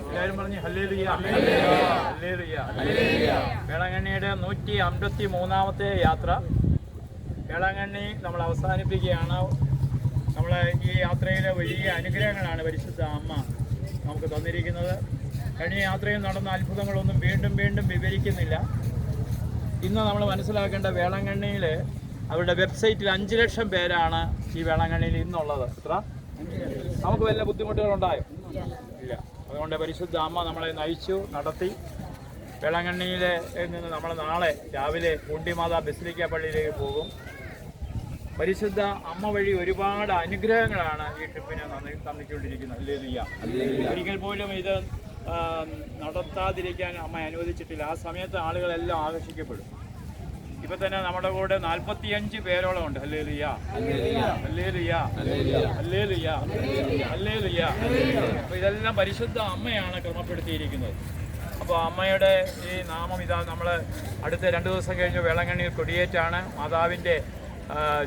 എല്ലാവരും പറഞ്ഞ് hallelujah, hallelujah. വേളാങ്കണ്ണിയുടെ 153ാമത്തെ യാത്ര വേളാങ്കണ്ണി നമ്മൾ അവസാനിപ്പിക്കുകയാണ്. നമ്മളെ ഈ യാത്രയിലെ വലിയ അനുഗ്രഹങ്ങളാണ് പരിശുദ്ധ അമ്മ നമുക്ക് തന്നിരിക്കുന്നത്. കഴിഞ്ഞ യാത്രയിൽ നടന്ന അത്ഭുതങ്ങളൊന്നും വീണ്ടും വീണ്ടും വിവരിക്കുന്നില്ല. ഇന്ന് നമ്മൾ മനസ്സിലാക്കേണ്ട വേളാങ്കണ്ണിയിൽ അവരുടെ വെബ്സൈറ്റിൽ 5 ലക്ഷം പേരാണ് ഈ വേളാങ്കണ്ണിയിൽ ഇന്നുള്ളത്. എത്ര? നമുക്ക് വല്ല ബുദ്ധിമുട്ടുകളുണ്ടായോ? ഇല്ല. അതുകൊണ്ട് പരിശുദ്ധ അമ്മ നമ്മളെ നയിച്ചു നടത്തി. വേളാങ്കണ്ണിയിലെ നിന്ന് നമ്മൾ നാളെ രാവിലെ പൂണ്ടിമാതാ ബസിലിക്ക പള്ളിയിലേക്ക് പോകും. പരിശുദ്ധ അമ്മ വഴി ഒരുപാട് അനുഗ്രഹങ്ങളാണ് ഈ ട്രിപ്പിന് തന്നിക്കൊണ്ടിരിക്കുന്നത്. ഹല്ലേലൂയ. ഒരിക്കൽ പോലും ഇത് നടത്താതിരിക്കാൻ അമ്മ അനുവദിച്ചിട്ടില്ല. ആ സമയത്ത് ആളുകളെല്ലാം ആകർഷിക്കപ്പെടും. ഇപ്പൊ തന്നെ നമ്മുടെ കൂടെ 45 പേരോളം ഉണ്ട്. Hallelujah, hallelujah, hallelujah, hallelujah. അപ്പൊ ഇതെല്ലാം പരിശുദ്ധ അമ്മയാണ് ക്രമപ്പെടുത്തിയിരിക്കുന്നത്. അപ്പോൾ അമ്മയുടെ ഈ നാമം ഇതാ നമ്മൾ അടുത്ത 2 ദിവസം കഴിഞ്ഞ് വേളാങ്കണ്ണിയിൽ കൊടിയേറ്റാണ്. മാതാവിൻ്റെ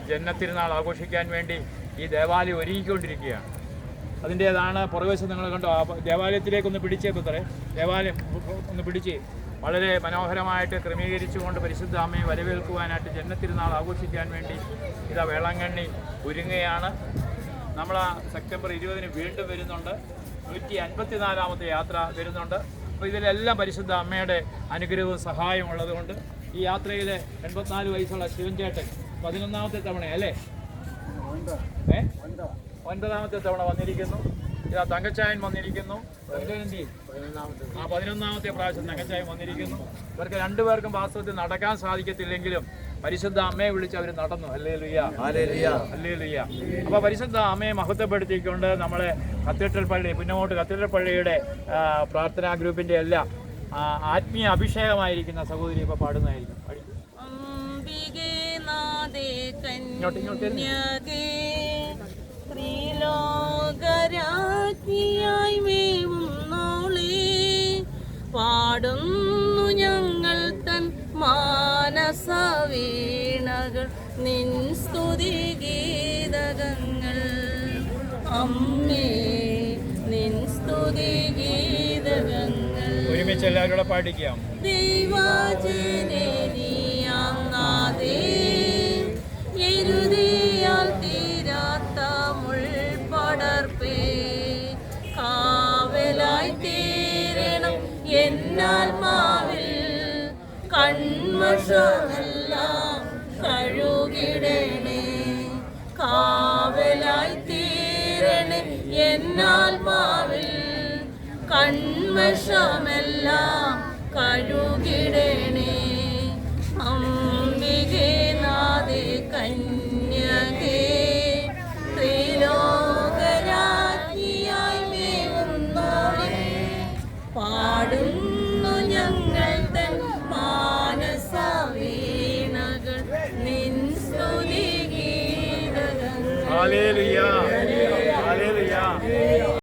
ജന്മത്തിരുന്നാൾ ആഘോഷിക്കാൻ വേണ്ടി ഈ ദേവാലയം ഒരുങ്ങിക്കൊണ്ടിരിക്കുകയാണ്. അതിൻ്റേതാണ് പുറകുവശം നിങ്ങൾ കണ്ടോ. ദേവാലയത്തിലേക്കൊന്ന് പിടിച്ചേക്കുത്തറേ, ദേവാലയം ഒന്ന് പിടിച്ച് വളരെ മനോഹരമായിട്ട് ക്രമീകരിച്ചുകൊണ്ട് പരിശുദ്ധ അമ്മയെ വരവേൽക്കുവാനായിട്ട് ജന്മത്തിരുന്നാൾ ആഘോഷിക്കാൻ വേണ്ടി ഇതാ വേളാങ്കണ്ണി ഒരുങ്ങുകയാണ്. നമ്മൾ സെപ്റ്റംബർ 20 വീണ്ടും വരുന്നുണ്ട്. 154ാമത്തെ യാത്ര വരുന്നുണ്ട്. അപ്പോൾ ഇതിലെല്ലാം പരിശുദ്ധ അമ്മയുടെ അനുഗ്രഹവും സഹായവും ഉള്ളതുകൊണ്ട് ഈ യാത്രയിൽ 84 വയസ്സുള്ള ശിവൻ ചേട്ടൻ 11ാമത്തെ തവണ അല്ലേ 9ാമത്തെ തവണ വന്നിരിക്കുന്നു. ഇതാ തങ്കച്ചായൻ വന്നിരിക്കുന്നു. 11ാമത്തെ പ്രാവശ്യം തങ്കച്ചായൻ വന്നിരിക്കുന്നു. ഇവർക്ക് 2 പേർക്കും വാസ്തവത്തിൽ നടക്കാൻ സാധിക്കത്തില്ലെങ്കിലും പരിശുദ്ധ അമ്മയെ വിളിച്ച് അവർ നടന്നു. Hallelujah, hallelujah. അപ്പോൾ പരിശുദ്ധ അമ്മയെ മഹത്വപ്പെടുത്തിക്കൊണ്ട് നമ്മളെ കത്തീഡ്രൽ പള്ളി പുന്നമോട്ട് കത്തീഡ്രൽ പള്ളിയുടെ പ്രാർത്ഥനാ ഗ്രൂപ്പിൻ്റെ എല്ലാം ആത്മീയ അഭിഷേകമായിരിക്കുന്ന സഹോദരി ഇപ്പോൾ പാടുന്നതായിരിക്കും. ത്രിലോകരാജ്ഞിയായി വേവുന്നോളേ, പാടുന്നു ഞങ്ങൾ തൻ മാനസ വീണകൾ നിൻ സ്തുതി ഗീതകങ്ങൾ. അമ്മേ നിൻ സ്തുതി ഗീതകങ്ങൾ ഒരുമിച്ച് എല്ലാവരും പാടിക്കാം. ദൈവജനനിയാങ്ങാതെ എരുതിയാൽ തീരാത്ത മുൾപടർപ്പേ, കാവലായി തീരണം എന്നാത്മാവിൽ കൺമഷമെല്ലാം കഴുകിടണേ. കാവലായി തീരണേ എന്നാത്മാവിൽ കൺമഷമെല്ലാം കഴുകിടണേ. അംബികേ നാദേ കന്യകേ, ത്രിലോകരാജ്ഞിയായി മേവുന്നോളേ, പാടുന്നു ഞങ്ങൾ തൻ മാനസ വീണകൾ നിൻ സ്തുതി ഗീതകങ്ങൾ. ഹല്ലേലൂയ.